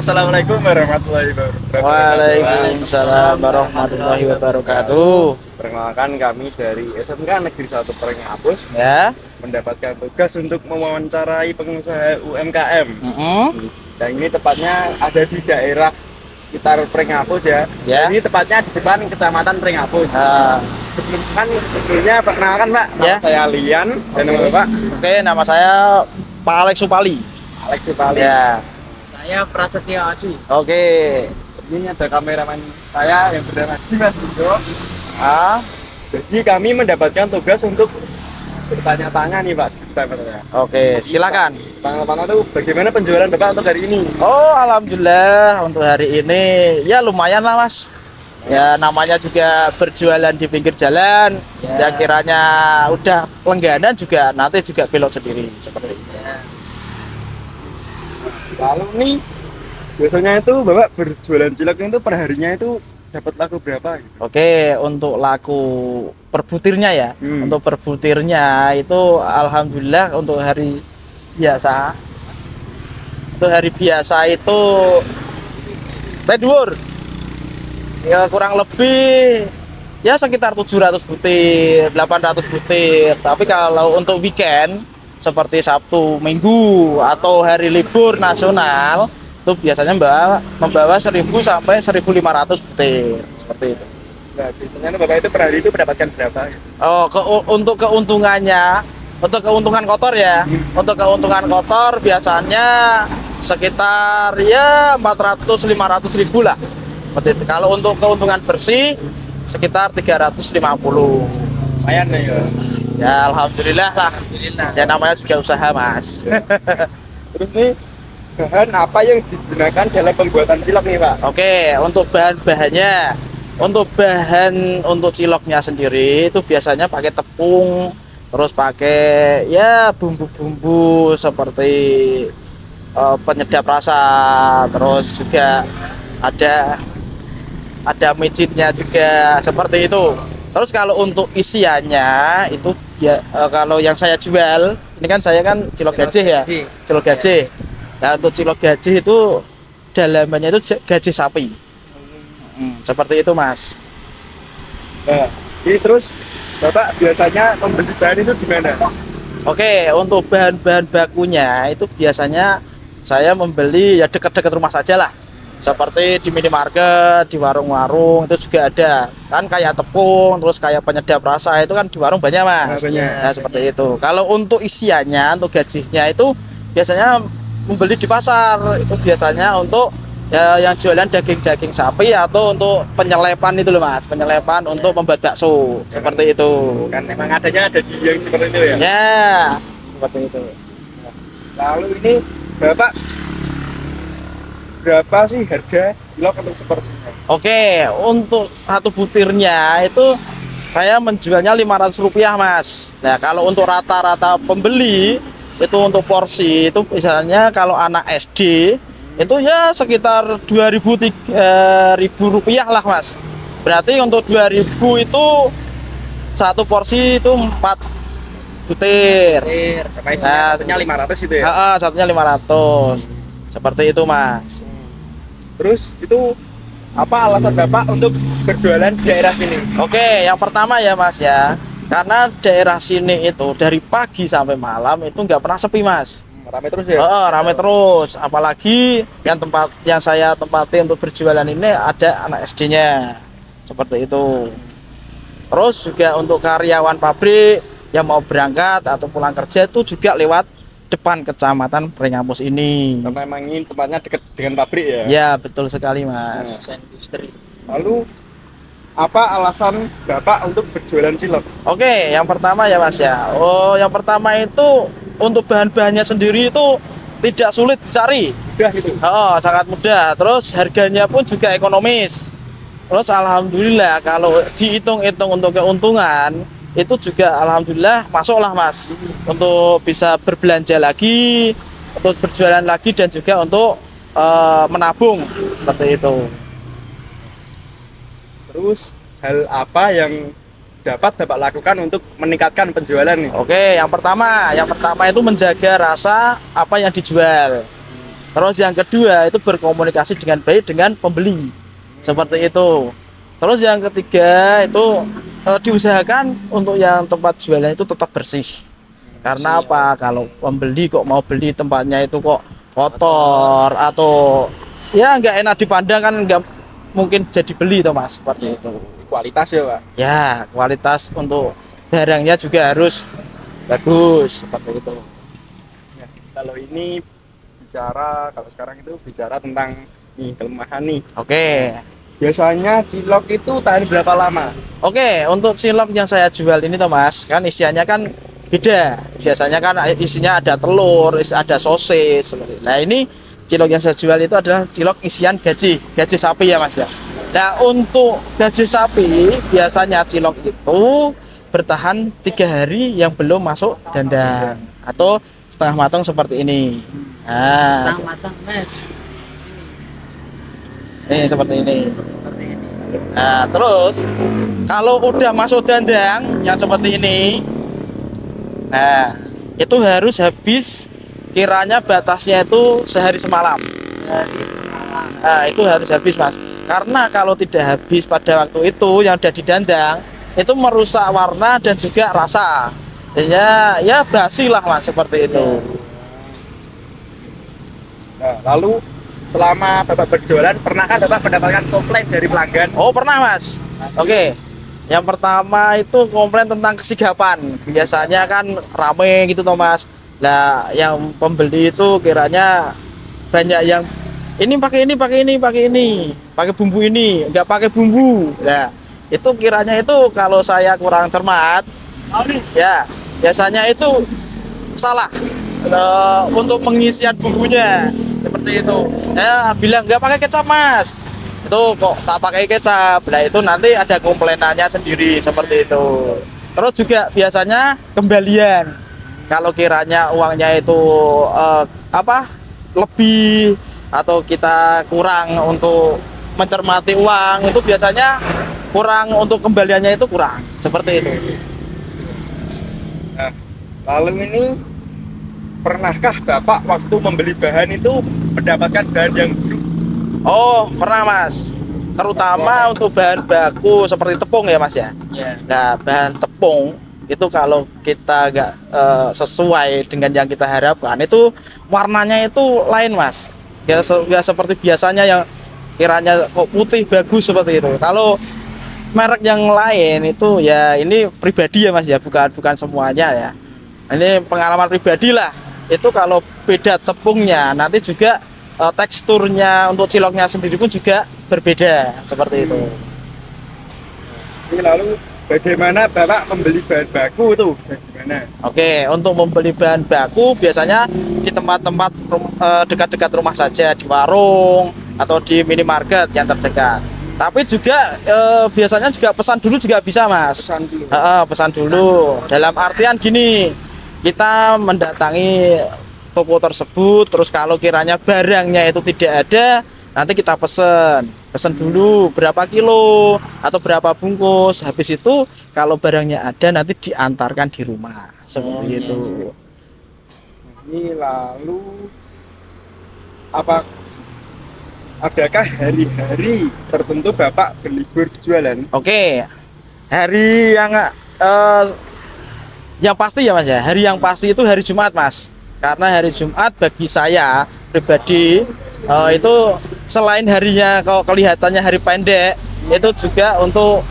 Assalamualaikum warahmatullahi wabarakatuh. Waalaikumsalam warahmatullahi wabarakatuh. Perkenalkan kami dari SMK Negeri 1 Prenghapus Ya. mendapatkan tugas untuk mewawancarai pengusaha UMKM. Dan ini tepatnya ada di daerah sekitar Prenghapus ya. Ya. Ini tepatnya di depan Kecamatan Prenghapus. Sebelumnya perkenalkan Pak, nama Ya. saya Lian dan nama Bapak Oke, nama saya Pak Alex Supali. Alex Supali. Ya. Saya Prasetyo Aji. Oke. Ini ada kameramen saya yang bernama Dimas Indo. Ah, Jadi kami mendapatkan tugas untuk bertanya-tanya nih Pak sekitar ya. oke, silakan. Tanggapan itu bagaimana penjualan Bapak untuk hari ini? Oh, alhamdulillah untuk hari ini ya lumayan lah, Mas. Ya namanya juga berjualan di pinggir jalan. Ya kiranya udah langganan juga nanti juga belok sendiri seperti itu. Lalu nih biasanya itu Bapak berjualan cilok itu per harinya itu dapat laku berapa gitu? Oke, untuk laku per butirnya ya. Untuk per butirnya itu alhamdulillah untuk hari biasa. Untuk hari biasa itu Redwood. Ya kurang lebih ya sekitar 700 butir, 800 butir. Tapi kalau untuk weekend seperti Sabtu, Minggu atau hari libur nasional itu biasanya membawa 1000 sampai 1500 butir seperti itu. Nah, biasanya Bapak itu per hari itu mendapatkan berapa? Gitu? Oh, untuk keuntungannya, untuk keuntungan kotor ya. Untuk keuntungan kotor biasanya sekitar ya 400-500 ribu lah. Seperti itu. Kalau untuk keuntungan bersih sekitar 350. Lumayan nih ya. Ya alhamdulillah lah. Alhamdulillah. Ya namanya juga usaha, Mas. Terus nih bahan apa yang digunakan dalam pembuatan cilok nih Pak? Oke, untuk bahan-bahannya, untuk ciloknya sendiri itu biasanya pakai tepung, terus pakai ya bumbu-bumbu seperti penyedap rasa, terus juga ada micinnya juga seperti itu. Terus kalau untuk isiannya itu ya kalau yang saya jual, ini kan saya kan cilok gajih ya. Cilok gajih. Nah, untuk cilok gajih itu dalamannya itu gajih sapi. Seperti itu, Mas. Nah, ini terus Bapak biasanya membeli bahan itu di mana? Oke, untuk bahan-bahan bakunya itu biasanya saya membeli ya dekat-dekat rumah saja lah. Seperti di minimarket, di warung-warung itu juga ada. Kan kayak tepung, terus kayak penyedap rasa itu kan di warung banyak, Mas. Banyak. Nah, seperti itu. Kalau untuk isiannya, untuk gajihnya itu biasanya membeli di pasar. Itu biasanya untuk ya, yang jualan daging-daging sapi atau untuk penyelepan itu loh, Mas. Penyelepan untuk membuat bakso. Seperti itu. Kan memang adanya ada di yang seperti itu ya. Ya, seperti itu. Lalu ini Bapak berapa sih harga cilok untuk seporsinya? Oke, untuk satu butirnya itu saya menjualnya Rp500, Mas. Nah, kalau untuk rata-rata pembeli itu untuk porsi itu misalnya kalau anak SD itu ya sekitar Rp2.000 lah, Mas. Berarti untuk 2.000 itu satu porsi itu 4 butir. Nah, satunya 500 itu ya. Satunya 500. Seperti itu, Mas. Terus itu apa alasan Bapak untuk berjualan di daerah sini? Oke, yang pertama ya, Mas ya. Karena daerah sini itu dari pagi sampai malam itu nggak pernah sepi, Mas. Ramai terus ya? Rame terus. Apalagi yang saya tempati untuk berjualan ini ada anak SD-nya. Seperti itu. Terus juga untuk karyawan pabrik yang mau berangkat atau pulang kerja itu juga lewat depan Kecamatan Prenghapus ini. Karena memang ini tempatnya dekat dengan pabrik ya? Ya, betul sekali, Mas. Industri. Lalu apa alasan Bapak untuk berjualan cilok? Oke, yang pertama ya, Mas ya. Yang pertama itu untuk bahan-bahannya sendiri itu tidak sulit dicari. Mudah gitu? Sangat mudah. Terus harganya pun juga ekonomis. Terus alhamdulillah kalau dihitung-hitung untuk keuntungan itu juga alhamdulillah masuklah, Mas, untuk bisa berbelanja lagi, untuk berjualan lagi dan juga untuk menabung seperti itu. Terus hal apa yang dapat Bapak lakukan untuk meningkatkan penjualan nih? Oke, yang pertama itu menjaga rasa apa yang dijual. Terus yang kedua itu berkomunikasi dengan baik dengan pembeli. Seperti itu. Terus yang ketiga itu diusahakan untuk yang tempat jualan itu tetap bersih. Karena apa? Kalau pembeli kok mau beli tempatnya itu kok kotor atau ya nggak enak dipandang kan nggak mungkin jadi beli toh Mas, seperti itu. Kualitas ya Pak. Ya, kualitas untuk barangnya juga harus bagus seperti itu. Ya, kalau ini kalau sekarang itu bicara tentang nih kelemahan nih. Oke. Biasanya cilok itu tahan berapa lama? Oke, untuk cilok yang saya jual ini toh Mas, kan isiannya kan beda. Biasanya kan isinya ada telur, ada sosis seperti itu. Nah, ini cilok yang saya jual itu adalah cilok isian gaji sapi ya Mas ya. Nah, untuk gaji sapi biasanya cilok itu bertahan 3 hari yang belum masuk dandang atau setengah matang seperti ini. Nah, Setengah matang, Mas. Sini. ini seperti ini. Seperti ini. Nah, terus kalau udah masuk dandang yang seperti ini, nah itu harus habis, kiranya batasnya itu sehari semalam. Sehari semalam. Nah, itu harus habis Mas. Karena kalau tidak habis pada waktu itu yang udah di dandang, itu merusak warna dan juga rasa. Ya basi lah Mas, seperti itu. Nah, lalu selama Bapak berjualan, pernahkah Bapak mendapatkan komplain dari pelanggan? Oh, pernah Mas. Oke. Yang pertama itu komplain tentang kesigapan. Biasanya kan rame gitu toh Mas. Nah, yang pembeli itu kiranya banyak yang ini pakai ini, pakai bumbu ini, enggak pakai bumbu. Nah, itu kiranya itu kalau saya kurang cermat, ya biasanya itu salah untuk pengisian bumbunya seperti itu. Saya bilang nggak pakai kecap Mas, itu kok tak pakai kecap. Nah, itu nanti ada komplainannya sendiri seperti itu. Terus juga biasanya kembalian, kalau kiranya uangnya itu lebih atau kita kurang untuk mencermati uang, itu biasanya kurang untuk kembaliannya, itu kurang seperti itu. Nah, lalu ini pernahkah Bapak waktu membeli bahan itu mendapatkan bahan yang buruk? Oh, pernah Mas, terutama untuk bahan baku seperti tepung ya Mas ya. Ya. Nah, bahan tepung itu kalau kita nggak sesuai dengan yang kita harapkan, itu warnanya itu lain Mas. Nggak seperti biasanya yang kiranya kok putih bagus seperti itu. Kalau merek yang lain itu ya, ini pribadi ya Mas ya, bukan semuanya ya. Ini pengalaman pribadi lah. Itu kalau beda tepungnya, nanti juga teksturnya untuk ciloknya sendiri pun juga berbeda seperti itu. Ini lalu bagaimana Bapak membeli bahan baku itu? Bagaimana? Oke, untuk membeli bahan baku biasanya di tempat-tempat dekat-dekat rumah saja, di warung atau di minimarket yang terdekat. Tapi juga biasanya juga pesan dulu juga bisa Mas. Pesan dulu. Pesan dulu. Dalam artian gini, kita mendatangi toko tersebut, terus kalau kiranya barangnya itu tidak ada, nanti kita pesen dulu berapa kilo atau berapa bungkus. Habis itu kalau barangnya ada, nanti diantarkan di rumah seperti itu. Ini lalu adakah hari-hari tertentu Bapak berlibur jualan? Oke, hari yang pasti ya Mas ya, hari yang pasti itu hari Jumat Mas. Karena hari Jumat bagi saya pribadi itu selain harinya kalau kelihatannya hari pendek, itu juga untuk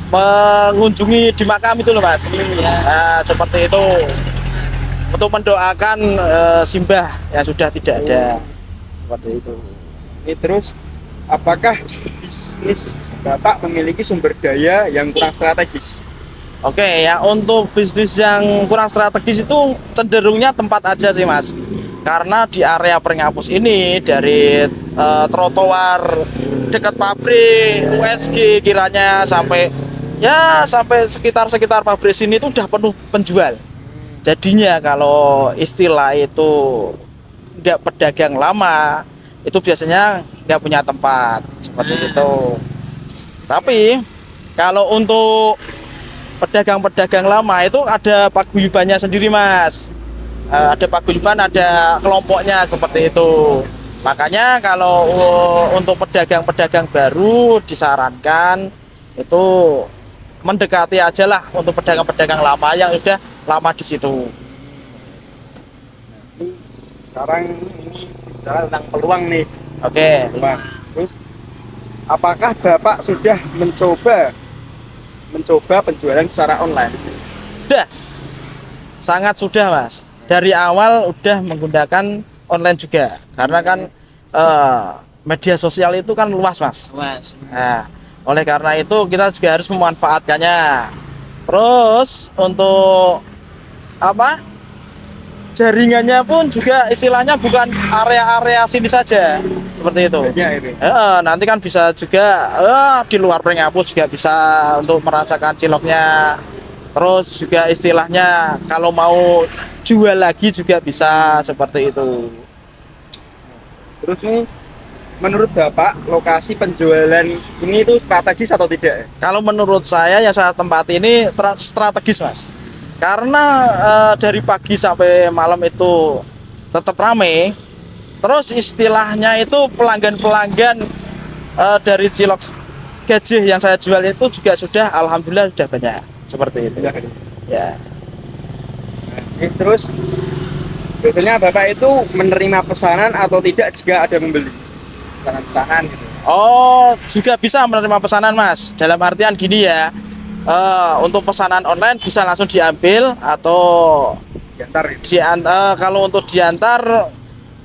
mengunjungi di makam itu loh Mas. Nah, seperti itu, untuk mendoakan simbah yang sudah tidak ada, seperti itu. Ini terus, apakah bisnis Bapak memiliki sumber daya yang kurang strategis? Oke, ya untuk bisnis yang kurang strategis itu cenderungnya tempat aja sih Mas. Karena di area Pringapus ini dari trotoar dekat pabrik USG kiranya sampai sekitar pabrik sini itu udah penuh penjual. Jadinya kalau istilah itu nggak pedagang lama, itu biasanya nggak punya tempat seperti itu. Tapi kalau untuk pedagang-pedagang lama itu ada paguyubannya sendiri Mas. ada paguyuban, ada kelompoknya seperti itu. Makanya kalau untuk pedagang-pedagang baru disarankan itu mendekati aja lah untuk pedagang-pedagang lama yang udah lama di situ. Sekarang ini bicara tentang peluang nih. Oke. Bang. Terus apakah Bapak sudah mencoba penjualan secara online? Sudah. Sangat sudah, Mas. Dari awal udah menggunakan online juga. Karena kan media sosial itu kan luas, Mas. Luas. Nah, oleh karena itu kita juga harus memanfaatkannya. Terus untuk apa? Jaringannya pun juga istilahnya bukan area-area sini saja seperti itu. Banyak itu. Nanti kan bisa juga di luar Pringapus juga bisa untuk merasakan ciloknya. Terus juga istilahnya kalau mau jual lagi juga bisa seperti itu. Terus nih, menurut Bapak lokasi penjualan ini itu strategis atau tidak? Kalau menurut saya yang saya tempati ini strategis, Mas. Karena dari pagi sampai malam itu tetap rame. Terus istilahnya itu pelanggan-pelanggan dari cilok gajih yang saya jual itu juga sudah alhamdulillah sudah banyak seperti itu. Ya. Terus biasanya Bapak itu menerima pesanan atau tidak jika ada membeli? Pesanan-pesanan gitu. Oh, juga bisa menerima pesanan, Mas. Dalam artian gini ya. Untuk pesanan online bisa langsung diambil atau Diantar gitu. kalau untuk diantar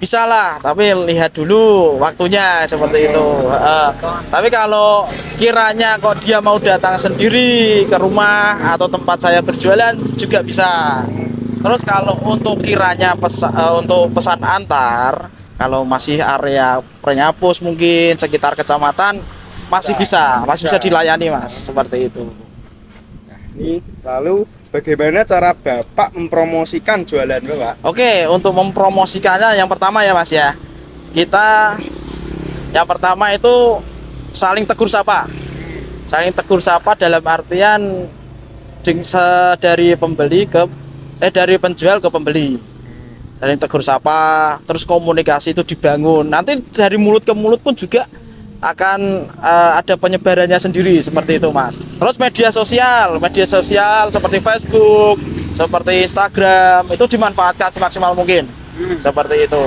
bisa lah, tapi lihat dulu waktunya seperti itu. Tapi kalau kiranya kok dia mau datang sendiri ke rumah atau tempat saya berjualan juga bisa. Terus kalau untuk kiranya untuk pesan antar, kalau masih area Pringapus mungkin sekitar kecamatan masih bisa dilayani, Mas, seperti itu. Ini lalu bagaimana cara Bapak mempromosikan jualan Bapak? Oke, untuk mempromosikannya yang pertama ya, Mas ya. Kita yang pertama itu saling tegur sapa. Saling tegur sapa dalam artian dari penjual ke pembeli. Saling tegur sapa, terus komunikasi itu dibangun. Nanti dari mulut ke mulut pun juga akan ada penyebarannya sendiri seperti itu, Mas. Terus media sosial seperti Facebook, seperti Instagram itu dimanfaatkan semaksimal mungkin. Seperti itu.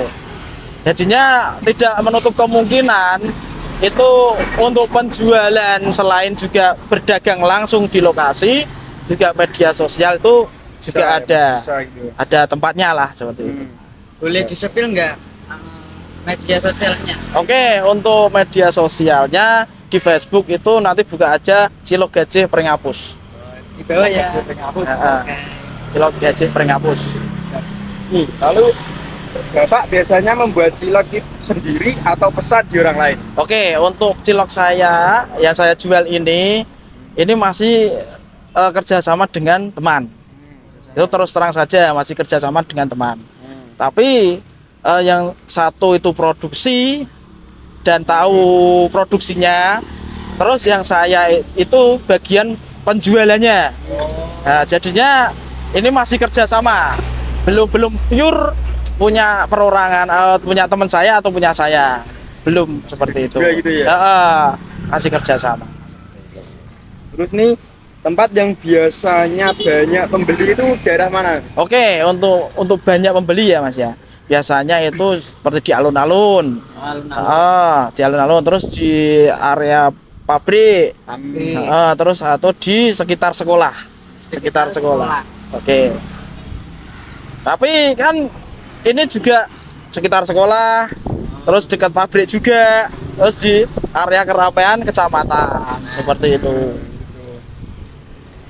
Jadinya tidak menutup kemungkinan itu untuk penjualan selain juga berdagang langsung di lokasi, juga media sosial itu juga gitu. ada tempatnya lah seperti itu. Boleh disepil nggak media sosialnya? Oke, untuk media sosialnya di Facebook itu nanti buka aja Cilok Gajih Pringapus. Di bawah ya. Cilok Gajih Pringapus. Nih, lalu Bapak biasanya membuat cilok sendiri atau pesan di orang lain? Oke, untuk cilok saya yang saya jual ini masih kerjasama dengan teman. Itu terus terang saja masih kerjasama dengan teman. Tapi yang satu itu produksi dan tahu produksinya, terus yang saya itu bagian penjualannya. Nah, jadinya ini masih kerjasama, belum pure punya perorangan, punya teman saya atau punya saya, belum seperti itu. Gitu ya? Masih kerjasama. Terus nih, tempat yang biasanya banyak pembeli itu daerah mana? Oke, untuk banyak pembeli ya, Mas ya. Biasanya itu seperti di alun-alun. Di alun-alun, terus di area pabrik. Terus atau di sekitar sekolah. Oke. Tapi kan ini juga sekitar sekolah, terus dekat pabrik juga, terus di area keramaian kecamatan seperti itu.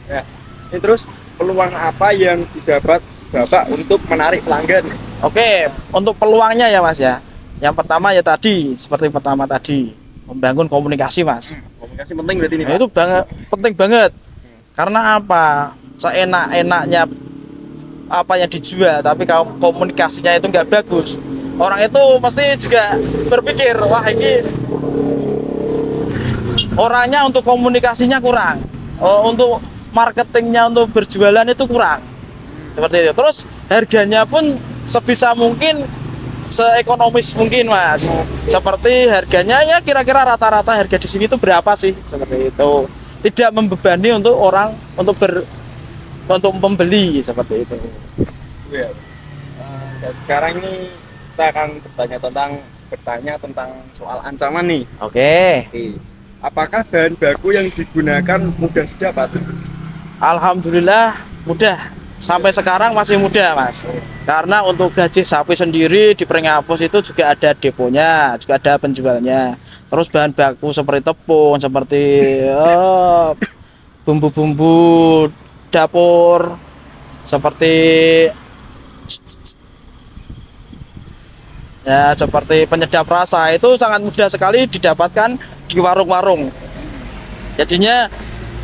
Ya. Ini terus peluang apa yang didapat Bapak untuk menarik pelanggan? Oke, untuk peluangnya ya, Mas ya. Yang pertama ya tadi, seperti pertama tadi, membangun komunikasi, Mas. Komunikasi penting berarti ini, Nah, itu penting banget. Karena apa? Seenak-enaknya apa yang dijual, tapi kalau komunikasinya itu nggak bagus, orang itu mesti juga berpikir, wah ini orangnya untuk komunikasinya kurang, untuk marketingnya untuk berjualan itu kurang, seperti itu. Terus harganya pun sebisa mungkin seekonomis mungkin Mas. Seperti harganya ya kira-kira rata-rata harga di sini tuh berapa sih, seperti itu. Tidak membebani untuk orang untuk pembeli seperti itu. Ya. Dan sekarang ini kita akan bertanya tentang soal ancaman nih. Oke. Apakah bahan baku yang digunakan mudah didapat? Alhamdulillah mudah. Sampai sekarang masih mudah Mas. Karena untuk gaji sapi sendiri di Pringapus itu juga ada deponya, juga ada penjualnya. Terus bahan baku seperti tepung, seperti bumbu-bumbu dapur, seperti ya seperti penyedap rasa itu sangat mudah sekali didapatkan di warung-warung. Jadinya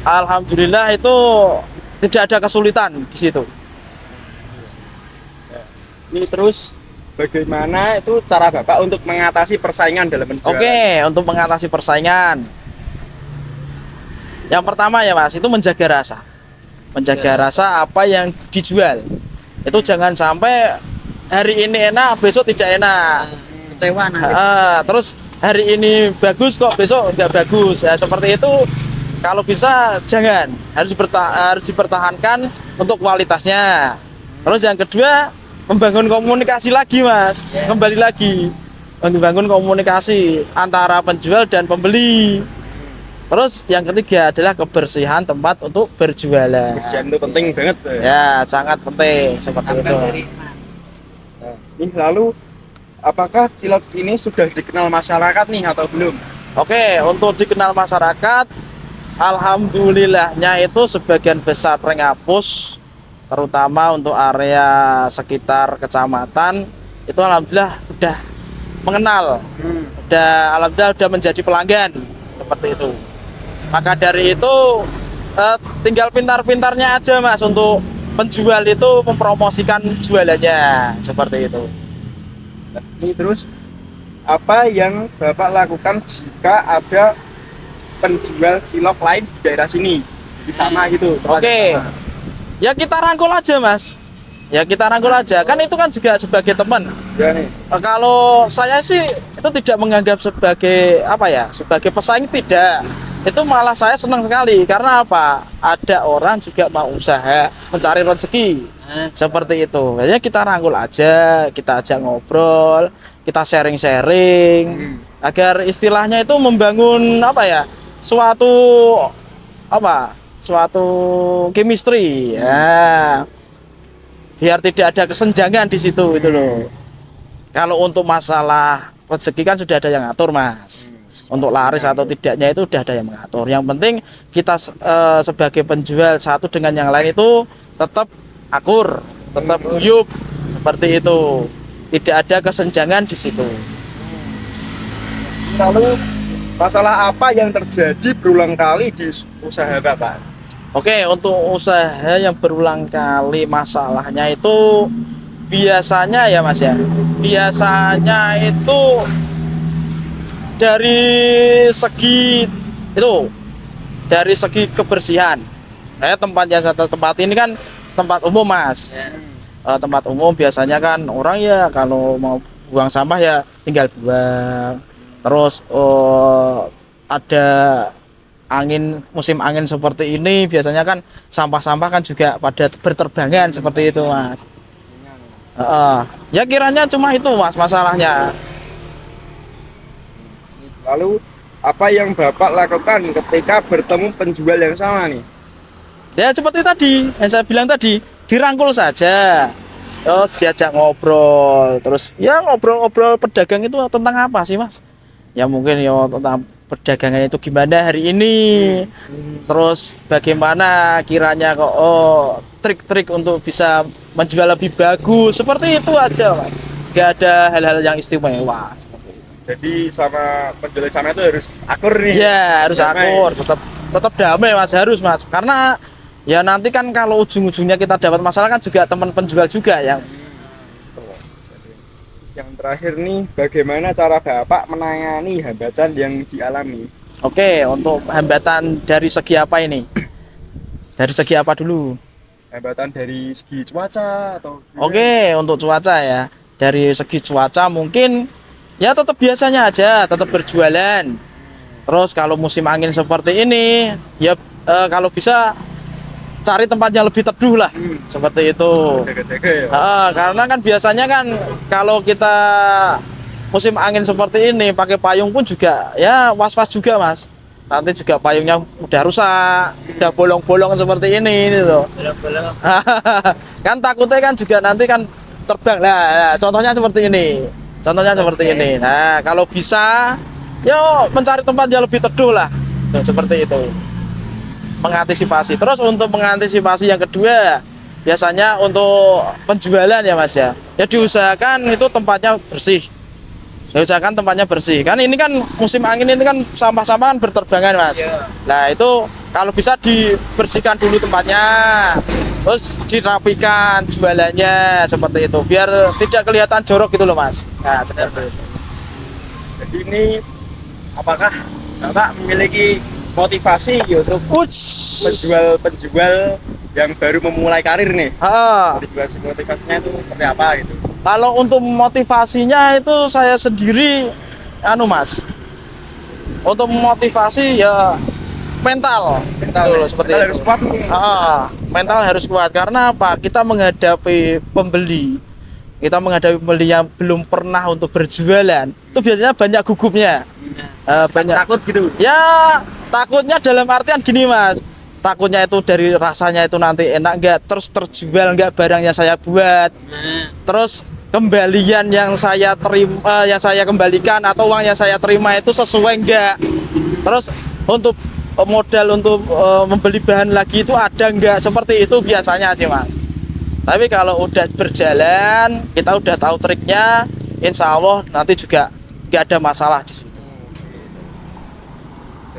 alhamdulillah itu tidak ada kesulitan di situ. Ini terus bagaimana itu cara Bapak untuk mengatasi persaingan dalam penjualan? Oke, untuk mengatasi persaingan. Yang pertama ya Mas, itu menjaga rasa. Menjaga rasa apa yang dijual. Itu jangan sampai hari ini enak, besok tidak enak. Kecewa nanti. Terus hari ini bagus kok besok nggak bagus. Ya seperti itu. Kalau bisa jangan, harus dipertahankan untuk kualitasnya. Terus yang kedua, membangun komunikasi lagi Mas. Kembali lagi membangun komunikasi antara penjual dan pembeli. Terus yang ketiga adalah kebersihan tempat untuk berjualan. Kebersihan itu penting banget. Ya, sangat penting seperti itu. Nah, ini lalu apakah cilok ini sudah dikenal masyarakat nih atau belum? Oke, untuk dikenal masyarakat, alhamdulillahnya itu sebagian besar Pringapus, terutama untuk area sekitar kecamatan, itu alhamdulillah udah mengenal, alhamdulillah udah menjadi pelanggan seperti itu. Maka dari itu tinggal pintar-pintarnya aja Mas untuk penjual itu mempromosikan jualannya seperti itu. Nah, ini terus apa yang Bapak lakukan jika ada penjual cilok lain di daerah sini di sana gitu? Oke. Ya kita rangkul aja Mas. Ya kita rangkul aja. Kan itu kan juga sebagai teman. Ya nih. Kalau saya sih itu tidak menganggap sebagai apa ya, sebagai pesaing, tidak. Itu malah saya senang sekali karena apa? Ada orang juga mau usaha mencari rezeki seperti itu. Biasanya kita rangkul aja, kita ajak ngobrol, kita sharing-sharing agar istilahnya itu membangun apa ya? Suatu chemistry ya. Biar tidak ada kesenjangan di situ itu loh. Kalau untuk masalah rezeki kan sudah ada yang ngatur Mas. Untuk laris atau tidaknya itu sudah ada yang mengatur. Yang penting kita sebagai penjual satu dengan yang lain itu tetap akur, tetap guyup seperti itu. Tidak ada kesenjangan di situ. Lalu masalah apa yang terjadi berulang kali di usaha Bapak? Oke, untuk usaha yang berulang kali masalahnya itu biasanya ya Mas ya. Biasanya itu dari segi kebersihan. Tempat yang saya tempat ini kan tempat umum Mas. Tempat umum biasanya kan orang ya kalau mau buang sampah ya tinggal buang. Terus ada musim angin seperti ini biasanya kan sampah-sampah kan juga pada berterbangan seperti itu Mas. Ya kiranya cuma itu Mas masalahnya. Lalu apa yang Bapak lakukan ketika bertemu penjual yang sama nih? Ya seperti tadi yang saya bilang tadi, dirangkul saja. Terus diajak ngobrol, terus ya ngobrol-ngobrol pedagang itu tentang apa sih Mas? Ya mungkin ya tentang perdagangannya itu gimana hari ini. Terus bagaimana kiranya kok trik-trik untuk bisa menjual lebih bagus. Seperti itu aja Mas. Gak ada hal-hal yang istimewa. Jadi sama penjual sama itu harus akur nih. Ya harus damai. akur, tetap damai Mas, harus Mas. Karena ya nanti kan kalau ujung-ujungnya kita dapat masalah kan juga teman penjual juga yang. Yang terakhir nih, bagaimana cara Bapak menangani hambatan yang dialami? Oke, untuk hambatan dari segi apa ini? Dari segi apa dulu? hambatan dari segi cuaca atau gimana? Oke, untuk cuaca ya. Dari segi cuaca mungkin ya tetap biasanya aja, tetap berjualan. Terus kalau musim angin seperti ini, ya kalau bisa cari tempat yang lebih teduh lah, seperti itu. Jaga-jaga ya. Karena kan biasanya kan kalau kita musim angin seperti ini pakai payung pun juga ya was-was juga mas. Nanti juga payungnya udah rusak, udah bolong-bolong seperti ini loh. Belum. Kan takutnya kan juga nanti kan terbang lah, contohnya seperti ini, nah kalau bisa yo mencari tempat yang lebih teduh lah. Tuh, seperti itu mengantisipasi. Terus untuk mengantisipasi yang kedua biasanya untuk penjualan ya mas ya diusahakan itu tempatnya bersih, kan ini kan musim angin ini kan sampah-sampah kan berterbangan mas. Nah itu kalau bisa dibersihkan dulu tempatnya, terus dirapikan jualannya seperti itu biar tidak kelihatan jorok gitu loh mas. Nah seperti itu. Jadi ini apakah Bapak memiliki motivasi untuk penjual-penjual yang baru memulai karir nih? Motivasinya itu seperti apa gitu? Kalau untuk motivasinya itu saya sendiri mas. Untuk motivasi ya mental betul, seperti mental itu. Harus kuat. Mental harus kuat karena apa? Kita menghadapi pembeli yang belum pernah untuk berjualan itu biasanya banyak gugupnya. Banyak Takut gitu. ya, takutnya dalam artian gini mas, takutnya itu dari rasanya itu nanti enak nggak, terus terjual nggak barang yang saya buat, terus kembalian yang saya terima, yang saya kembalikan atau uang yang saya terima itu sesuai nggak, terus untuk modal untuk membeli bahan lagi itu ada nggak, seperti itu biasanya sih mas. Tapi kalau udah berjalan, kita udah tahu triknya, insya Allah nanti juga nggak ada masalah di situ.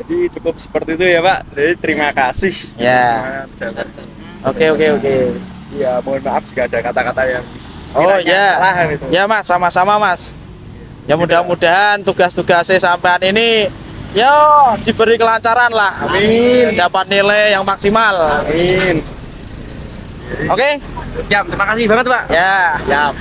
Jadi cukup seperti itu ya Pak. Jadi terima kasih. Ya. Oke. Iya, mohon maaf jika ada kata-kata yang Oh ya, salah gitu. ya mas, sama-sama mas. Ya mudah-mudahan tugas-tugasnya sampean ini ya diberi kelancaran lah. Amin. Dapat nilai yang maksimal. Amin. Oke? Siap, terima kasih banget Pak. Ya. Siap.